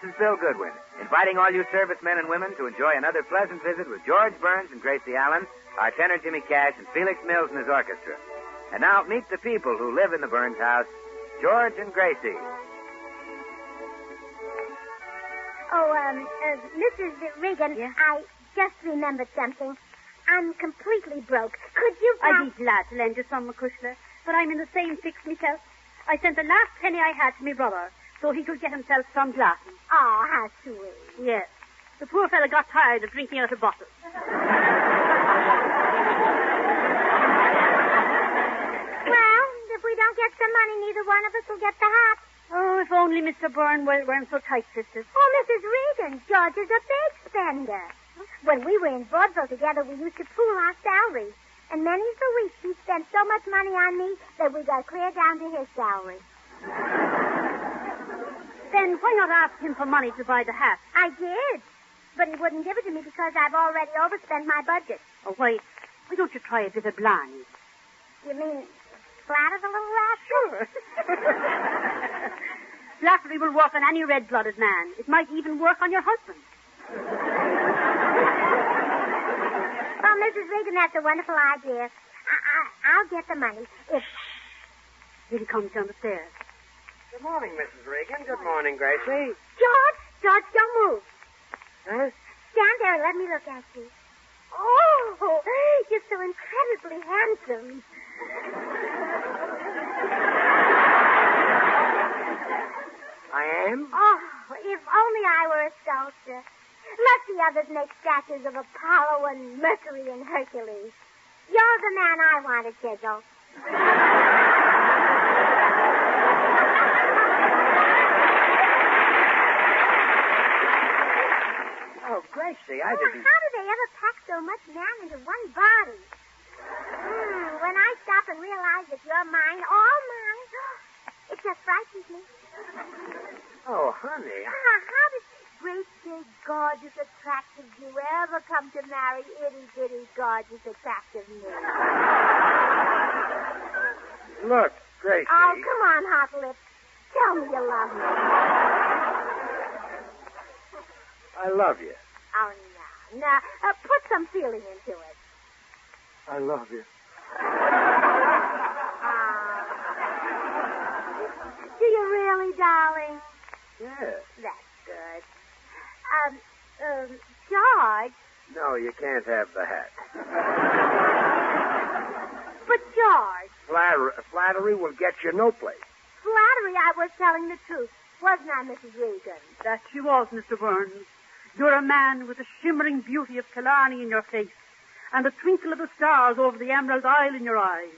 this is Bill Goodwin, inviting all you servicemen and women to enjoy another pleasant visit with George Burns and Gracie Allen, our tenor Jimmy Cash, and Felix Mills and his orchestra. And now, meet the people who live in the Burns house, George and Gracie. Oh, Mrs. Regan, yeah? I just remembered something. I'm completely broke. Could you... I'd be glad to lend you some, McCushla, but I'm in the same fix myself. I sent the last penny I had to my brother so he could get himself some glasses. Oh, how sweet. Yes. The poor fellow got tired of drinking out of bottles. Well, if we don't get some money, neither one of us will get the hat. Oh, if only Mr. Byrne weren't so tight-fisted. Oh, Mrs. Regan, George is a big spender. When we were in vaudeville together, we used to pool our salaries. And many's the week he spent so much money on me that we got clear down to his salary. Then why not ask him for money to buy the hat? I did. But he wouldn't give it to me because I've already overspent my budget. Oh, why don't you try a bit of Blarney? You mean flatter the little rascal? Sure. Flattery will work on any red-blooded man. It might even work on your husband. Oh, Mrs. Regan, that's a wonderful idea. I'll get the money. Here he comes down the stairs. Good morning, Mrs. Regan. Good morning, Gracie. George, don't move. Huh? Stand there and let me look at you. Oh, you're so incredibly handsome. I am? Oh, if only I were a sculptor. Let the others make statues of Apollo and Mercury and Hercules. You're the man I want to chisel. Oh, Gracie, I Oh, didn't... how do they ever pack so much man into one body? When I stop and realize that you're mine, all mine, it just frightens me. Oh, honey. How does great, big, gorgeous, attractive you ever come to marry itty-bitty, gorgeous, attractive me? Look, Gracie. Oh, come on, hot lips. Tell me you love me. I love you. Oh, no. Now, put some feeling into it. I love you. Do you really, darling? Yes. That's good. George. No, you can't have the hat. But, George. Flattery will get you no place. Flattery, I was telling the truth. Wasn't I, Mrs. Regan? That she was, Mr. Burns. You're a man with the shimmering beauty of Killarney in your face and the twinkle of the stars over the Emerald Isle in your eyes.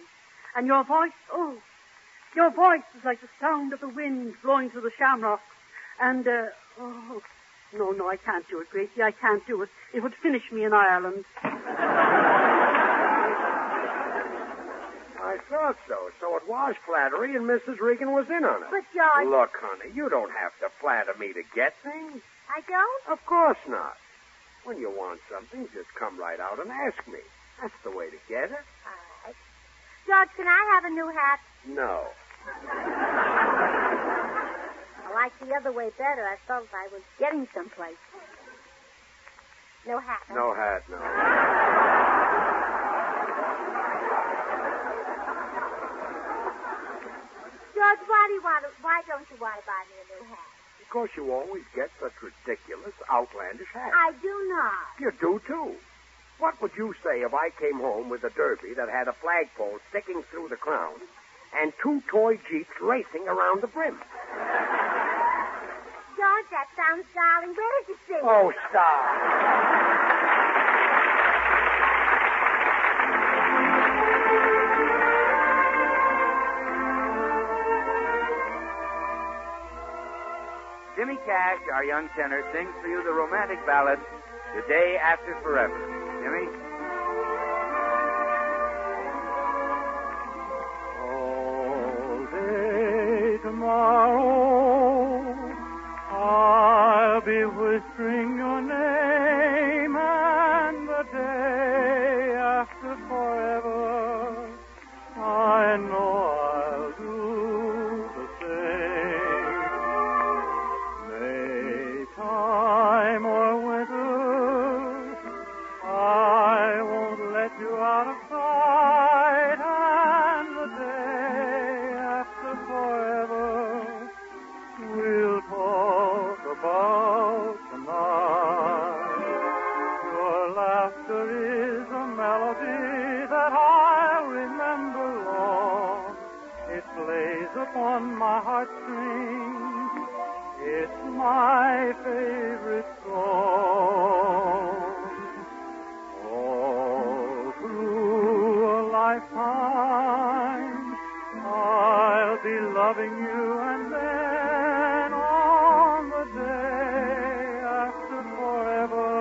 And your voice, your voice is like the sound of the wind blowing through the shamrocks. And, no, I can't do it, Gracie. I can't do it. It would finish me in Ireland. I thought so. So it was flattery, and Mrs. Regan was in on it. But, George... Look, honey, you don't have to flatter me to get things. I don't? Of course not. When you want something, just come right out and ask me. That's the way to get it. All right. George, can I have a new hat? No. I like the other way better. I felt I was getting someplace. No hat. Huh? No hat, no. George, why don't you want to buy me a new hat? Because you always get such ridiculous, outlandish hats. I do not. You do, too. What would you say if I came home with a derby that had a flagpole sticking through the crown and 2 toy Jeeps racing around the brim? George, that sounds darling. Where did you see it? Oh, stop. Jimmy Cash, our young tenor, sings for you the romantic ballad, The Day After Forever. Jimmy? All day tomorrow, I'll be whispering your name, and the day after forever, I know I'll do the same. May my favorite song. All through a lifetime, I'll be loving you, and then on the day after forever,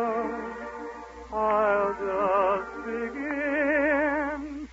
I'll just begin.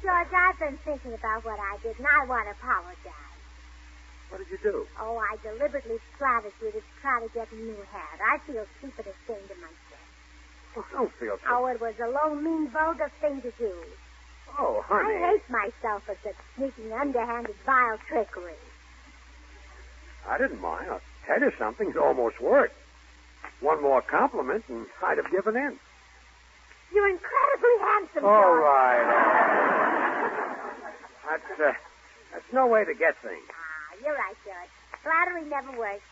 George, I've been thinking about what I did, and I want to apologize. What did you do? Oh, I deliberately flattered you to try to get a new hat. I feel cheap and ashamed of myself. Oh, don't feel so. Oh, it was a low, mean, vulgar thing to do. Oh, honey. I hate myself for such sneaking, underhanded, vile trickery. I didn't mind. I'll tell you something. It almost worked. One more compliment, and I'd have given in. You're incredibly handsome, All George. right. That's no way to get things. Ah, you're right, George. Flattery never works.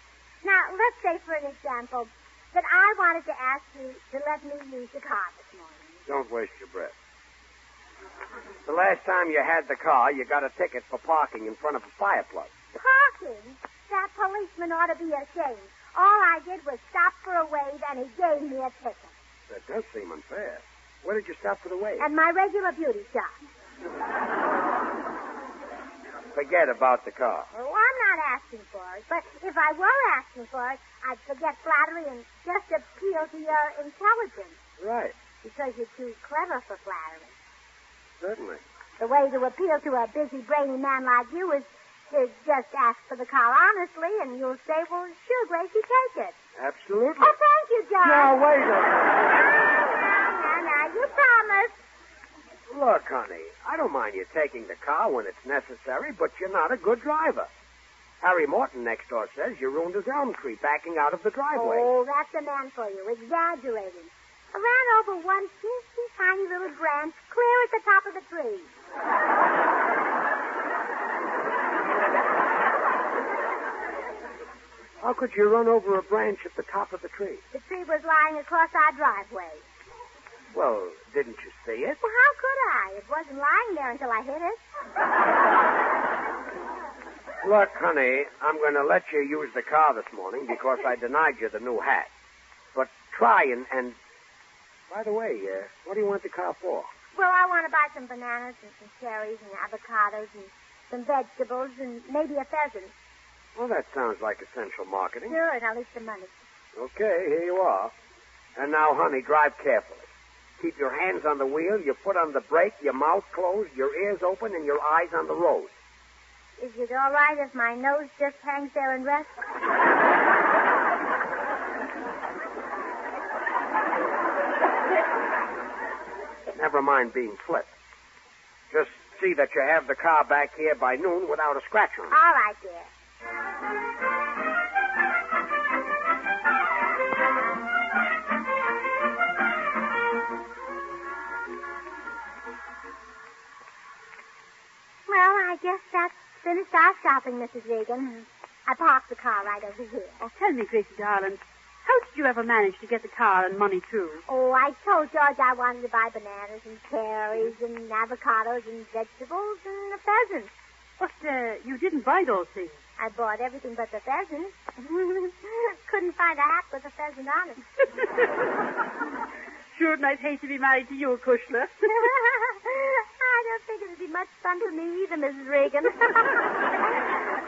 Now, let's say, for an example, that I wanted to ask you to let me use the car this morning. Don't waste your breath. The last time you had the car, you got a ticket for parking in front of a fire plug. Parking? That policeman ought to be ashamed. All I did was stop for a wave, and he gave me a ticket. That does seem unfair. Where did you stop for the wave? At my regular beauty shop. Forget about the car. Well, I'm not asking for it, but if I were asking for it, I'd forget flattery and just appeal to your intelligence. Right. Because you're too clever for flattery. Certainly. The way to appeal to a busy, brainy man like you is to just ask for the car honestly, and you'll say, well, sure, Gracie, take it. Absolutely. Oh, thank you, John. Now, wait a Now, you promised. Look, honey, I don't mind you taking the car when it's necessary, but you're not a good driver. Harry Morton next door says you ruined his elm tree backing out of the driveway. Oh, that's the man for you, exaggerating. I ran over one teensy tiny little branch clear at the top of the tree. How could you run over a branch at the top of the tree? The tree was lying across our driveway. Well, didn't you see it? Well, how could I? It wasn't lying there until I hit it. Look, honey, I'm going to let you use the car this morning because I denied you the new hat. But try and by the way, what do you want the car for? Well, I want to buy some bananas and some cherries and avocados and some vegetables and maybe a pheasant. Well, that sounds like essential marketing. Sure, and I'll leave the money. Okay, here you are. And now, honey, drive carefully. Keep your hands on the wheel, your foot on the brake, your mouth closed, your ears open, and your eyes on the road. Is it all right if my nose just hangs there and rests? Never mind being flipped. Just see that you have the car back here by noon without a scratch on it. All right, dear. Well, I guess that's finished our shopping, Mrs. Regan. I parked the car right over here. Oh, tell me, Gracie, darling, how did you ever manage to get the car and money, too? Oh, I told George I wanted to buy bananas and cherries and avocados and vegetables and a pheasant. But you didn't buy those things. I bought everything but the pheasant. Couldn't find a hat with a pheasant on it. Sure, and I'd hate to be married to you, Kushler. I don't think it'd be much fun for me either, Mrs. Regan.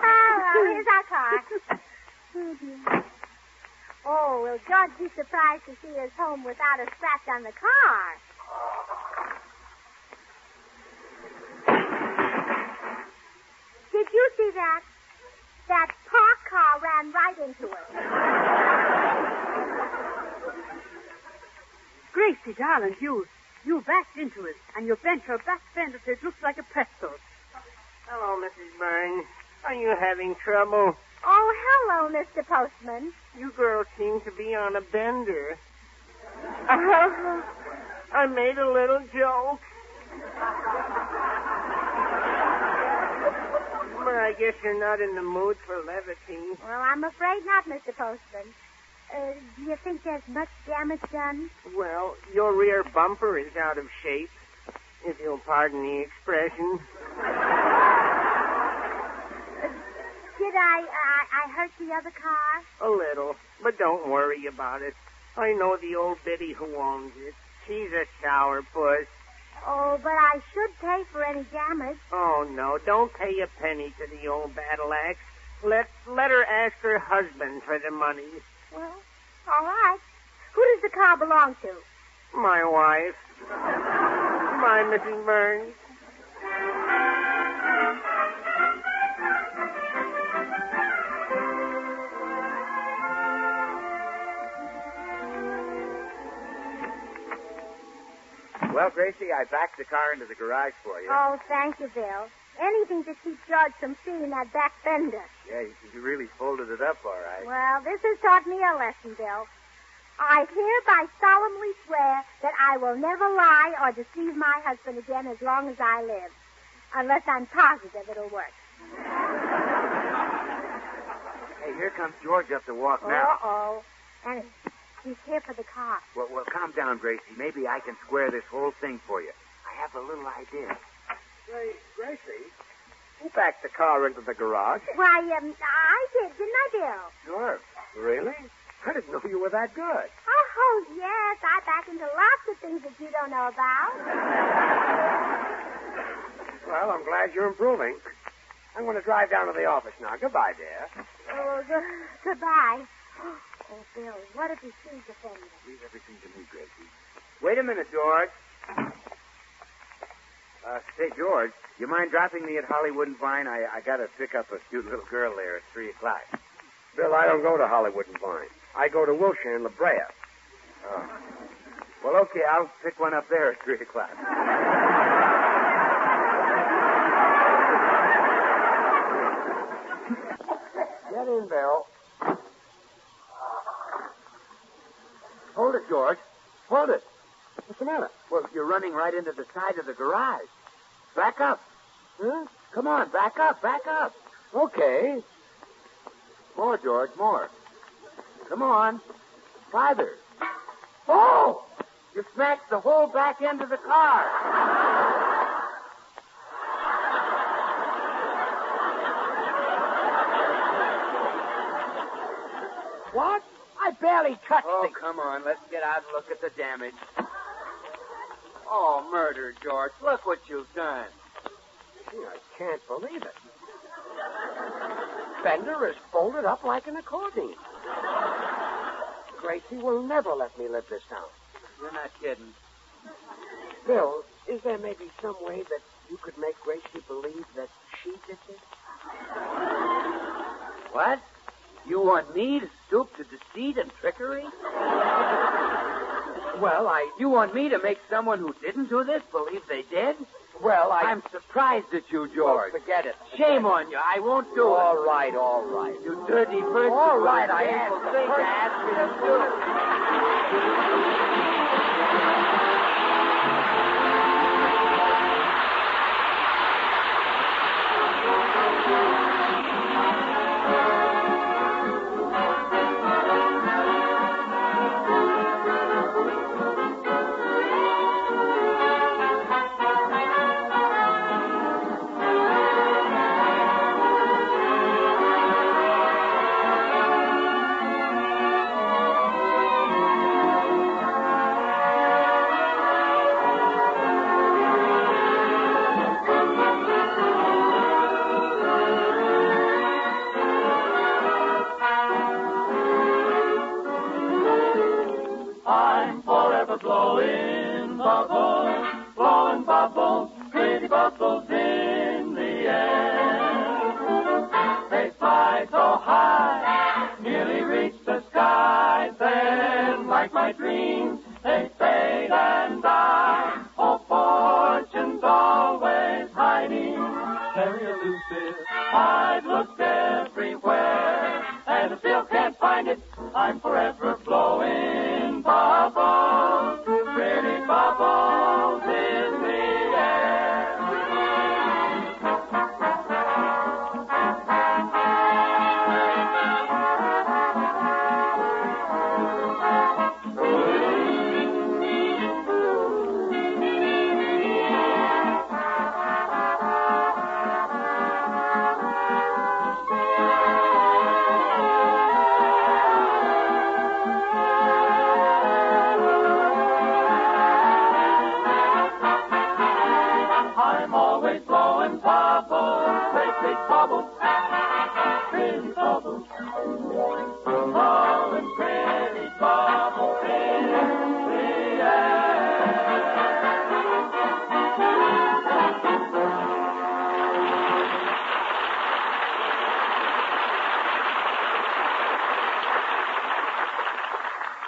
Oh, well, here's our car. Oh, dear. Oh, will George be surprised to see us home without a scratch on the car? Did you see that? That parked car ran right into us. Gracie, darling, you backed into it, and you bent your back fender so it looks like a pretzel. Hello, Mrs. Burns. Are you having trouble? Oh, hello, Mr. Postman. You girls seem to be on a bender. I made a little joke. But I guess you're not in the mood for levity. Well, I'm afraid not, Mr. Postman. Do you think there's much damage done? Well, your rear bumper is out of shape, if you'll pardon the expression. Did I hurt the other car? A little, but don't worry about it. I know the old biddy who owns it. She's a sourpuss. Oh, but I should pay for any damage. Oh, no, don't pay a penny to the old battle axe. Let her ask her husband for the money. Well, all right. Who does the car belong to? My wife. My Mrs. Burns. Well, Gracie, I backed the car into the garage for you. Oh, thank you, Bill. Anything to keep George from seeing that back fender. Yeah, you really folded it up all right. Well, this has taught me a lesson, Bill. I hereby solemnly swear that I will never lie or deceive my husband again as long as I live. Unless I'm positive it'll work. Hey, here comes George up the walk now. Uh-oh. And he's here for the car. Well, calm down, Gracie. Maybe I can square this whole thing for you. I have a little idea. Say, Gracie, who backed the car into the garage? Why, I did, didn't I, Bill? Sure. Really? I didn't know you were that good. Oh, yes. I back into lots of things that you don't know about. Well, I'm glad you're improving. I'm going to drive down to the office now. Goodbye, dear. Oh, goodbye. Oh, Bill, what if he sees the fender? Leave everything to me, Gracie. Wait a minute, George. Say, George, you mind dropping me at Hollywood and Vine? I got to pick up a cute little girl there at 3 o'clock. Bill, I don't go to Hollywood and Vine. I go to Wilshire and La Brea. Oh. Well, okay, I'll pick one up there at 3 o'clock. Get in, Bill. Hold it, George. Hold it. What's the matter? Well, you're running right into the side of the garage. Back up. Huh? Come on, back up, back up. Okay. More, George, more. Come on. Farther. Oh! You smacked the whole back end of the car. What? I barely touched Oh, the... come on. Let's get out and look at the damage. Oh, murder, George. Look what you've done. Gee, I can't believe it. Fender is folded up like an accordion. Gracie will never let me live this down. You're not kidding. Bill, is there maybe some way that you could make Gracie believe that she did this? What? You want me to stoop to deceit and trickery? Well, You want me to make someone who didn't do this believe they did? Well, I'm surprised at you, George. Well, forget it. Shame on you. I won't do it. All right. You dirty person. All right, I am. asked the Thing to person. ask me to do it. I'm forever blowing bubbles, pretty bubbles in the air. They fly so high, nearly reach the sky. Then, like my dreams, they fade and die. Oh, fortune's always hiding, very elusive. I've looked everywhere, and still can't find it. I'm forever blowing bubbles, pretty bubbles in the air. I'm always blowing bubbles, great big bubbles, pretty bubbles, blowing pretty bubbles in the air.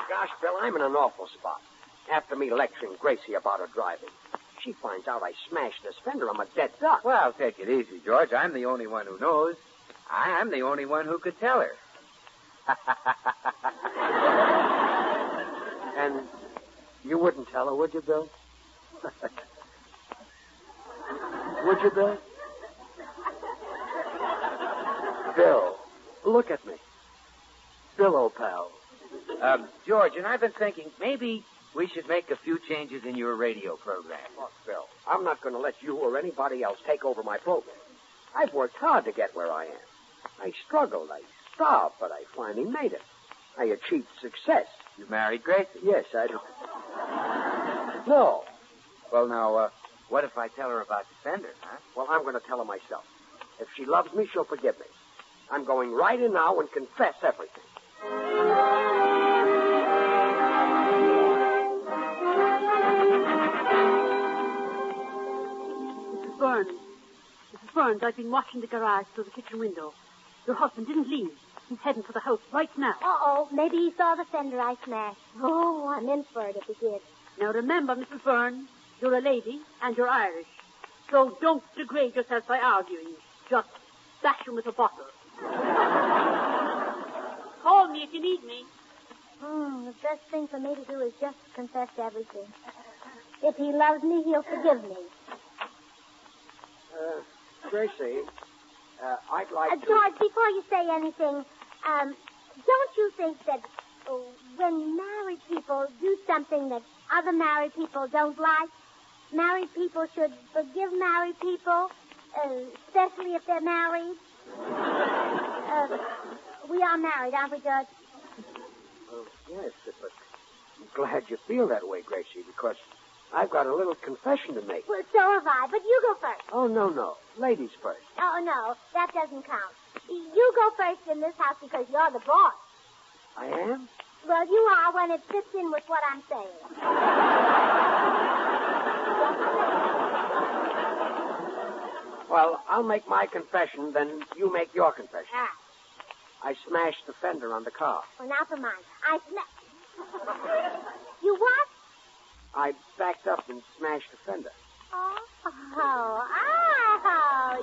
Gosh, Bill, I'm in an awful spot. After me lecturing Gracie about her driving, she finds out I smashed this fender, I'm a dead duck. Well, take it easy, George. I'm the only one who knows. I'm the only one who could tell her. And you wouldn't tell her, would you, Bill? Would you, Bill? Bill, look at me. Bill, old pal. George, and I've been thinking maybe we should make a few changes in your radio program. Look, Bill, I'm not going to let you or anybody else take over my program. I've worked hard to get where I am. I struggled, I starved, but I finally made it. I achieved success. You married Gracie? Yes, I do. No. Well, now, what if I tell her about the fender, huh? Well, I'm going to tell her myself. If she loves me, she'll forgive me. I'm going right in now and confess everything. Mrs. Burns, I've been watching the garage through the kitchen window. Your husband didn't leave. He's heading for the house right now. Uh-oh, maybe he saw the fender I smashed. Oh, I'm in for it if he did. Now remember, Mrs. Burns, you're a lady and you're Irish. So don't degrade yourself by arguing. Just bash him with a bottle. Call me if you need me. The best thing for me to do is just confess everything. If he loves me, he'll forgive me. Gracie, I'd like to... George, before you say anything, don't you think that when married people do something that other married people don't like, married people should forgive married people, especially if they're married? We are married, aren't we, George? Yes, but I'm glad you feel that way, Gracie, because I've got a little confession to make. Well, so have I, but you go first. Oh, no. Ladies first. Oh, no, that doesn't count. You go first in this house because you're the boss. I am? Well, you are when it fits in with what I'm saying. Well, I'll make my confession, then you make your confession. Ah. I smashed the fender on the car. Well, now for mine. You what? I backed up and smashed the fender. Oh,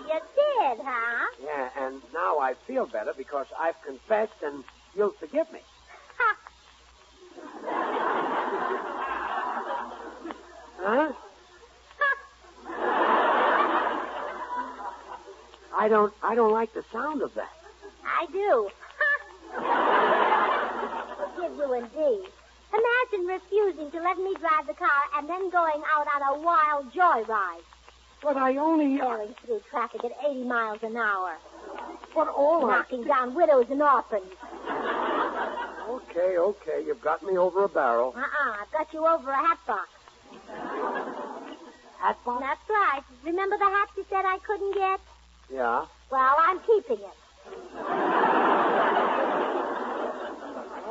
you did, huh? Yeah, and now I feel better because I've confessed and you'll forgive me. Ha. Huh? I don't like the sound of that. I do. Forgive you indeed. Imagine refusing to let me drive the car and then going out on a wild joyride. But I only... Tearing through traffic at 80 miles an hour. But all Knocking down widows and orphans. Okay. You've got me over a barrel. I've got you over a hat box. Hat box? That's right. Remember the hat you said I couldn't get? Yeah. Well, I'm keeping it.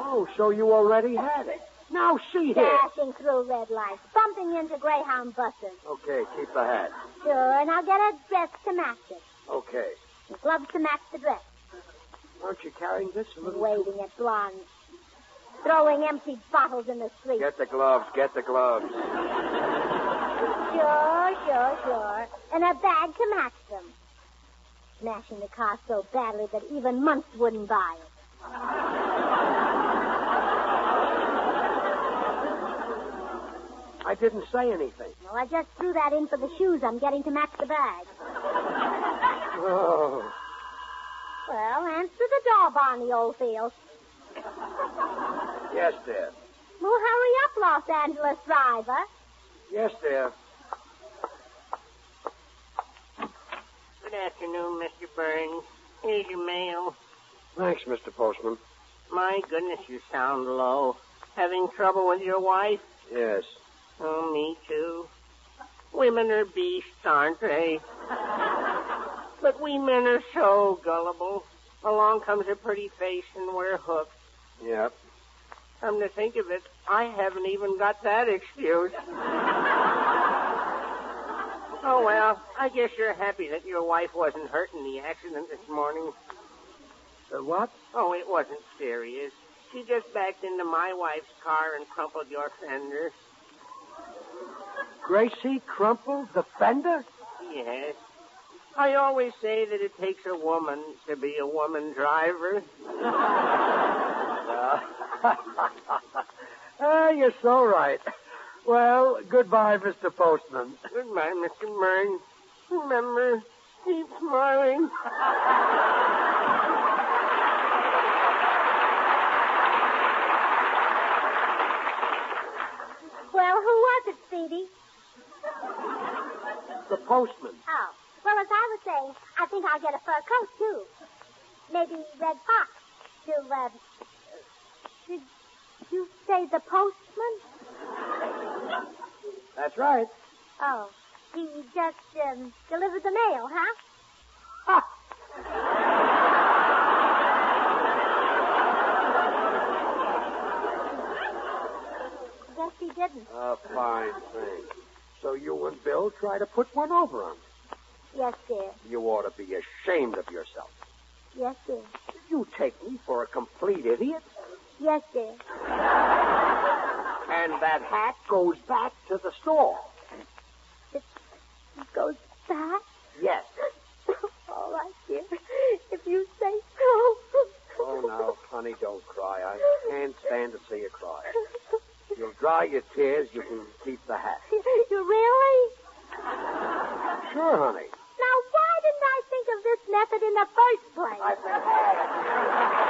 Oh, so you already had it. Now see here. Dashing through red lights, bumping into Greyhound buses. Okay, keep the hat. Sure, and I'll get a dress to match it. Okay. And gloves to match the dress. Aren't you carrying this a little? Waving at blondes. Throwing empty bottles in the street. Get the gloves. Sure. And a bag to match them. Smashing the car so badly that even months wouldn't buy it. I didn't say anything. Well, I just threw that in for the shoes I'm getting to match the bag. Oh. Well, answer the door, Barney Oldfield. Yes, dear. Well, hurry up, Los Angeles driver. Yes, dear. Good afternoon, Mr. Burns. Here's your mail. Thanks, Mr. Postman. My goodness, you sound low. Having trouble with your wife? Yes. Oh, me too. Women are beasts, aren't they? But we men are so gullible. Along comes a pretty face and we're hooked. Yep. Come to think of it, I haven't even got that excuse. Oh, well, I guess you're happy that your wife wasn't hurt in the accident this morning. What? Oh, it wasn't serious. She just backed into my wife's car and crumpled your fender. Gracie crumpled the fender? Yes. I always say that it takes a woman to be a woman driver. You're so right. Well, goodbye, Mr. Postman. Goodbye, Mr. Burns. Remember, keep smiling. Well, who was it, Speedy? The postman. Oh. Well, as I was saying, I think I'll get a fur coat, too. Maybe red fox. Did you say the postman? That's right. Oh. He just, delivered the mail, huh? Ha! Guess he didn't. A fine thing. So you and Bill try to put one over on me. Yes, dear. You ought to be ashamed of yourself. Yes, dear. You take me for a complete idiot. Yes, dear. And that hat goes back to the store. It goes back? Yes. All right, dear. If you say so. Oh, now, honey, don't cry. I can't stand to see you cry. If you'll dry your tears, you can keep the hat. You really? Sure, honey. Now, why didn't I think of this method in the first place? I've been had.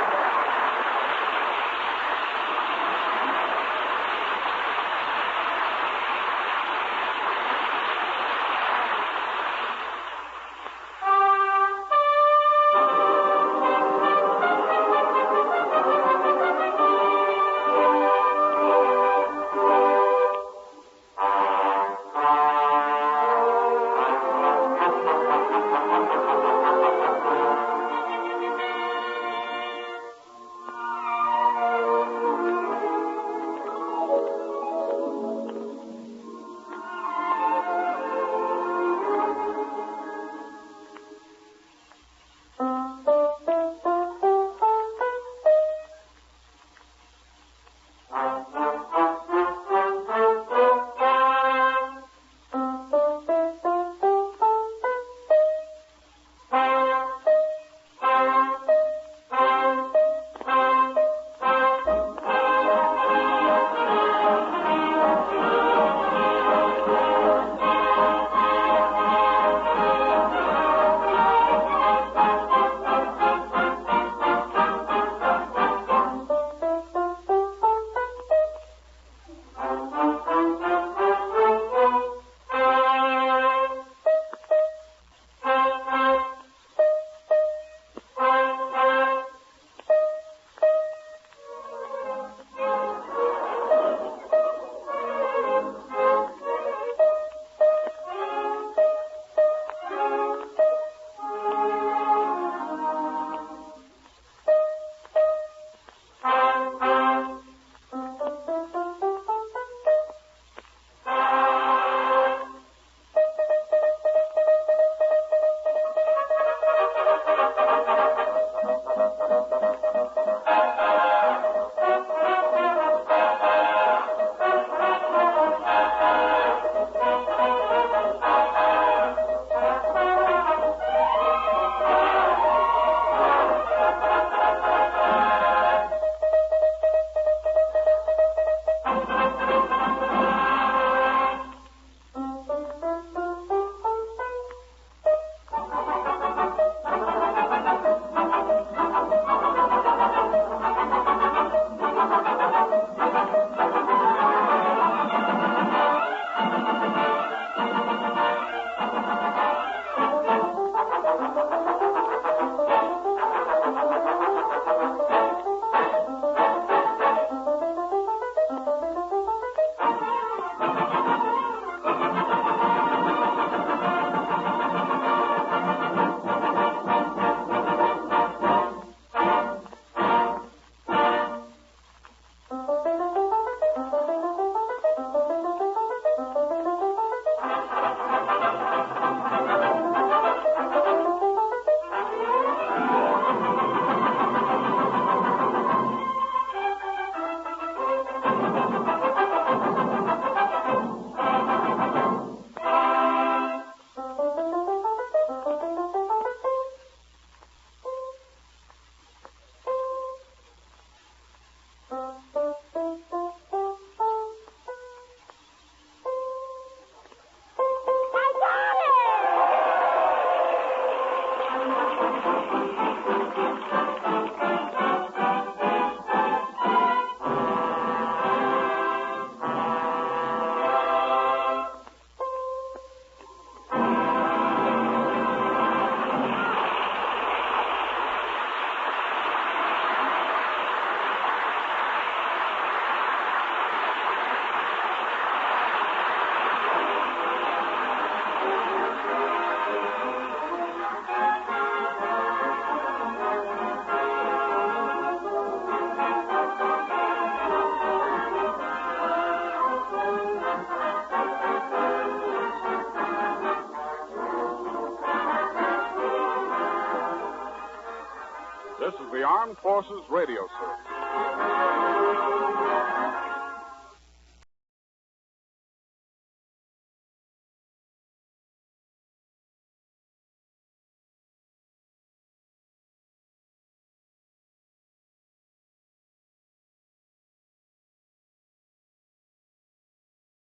This is the Armed Forces Radio Service.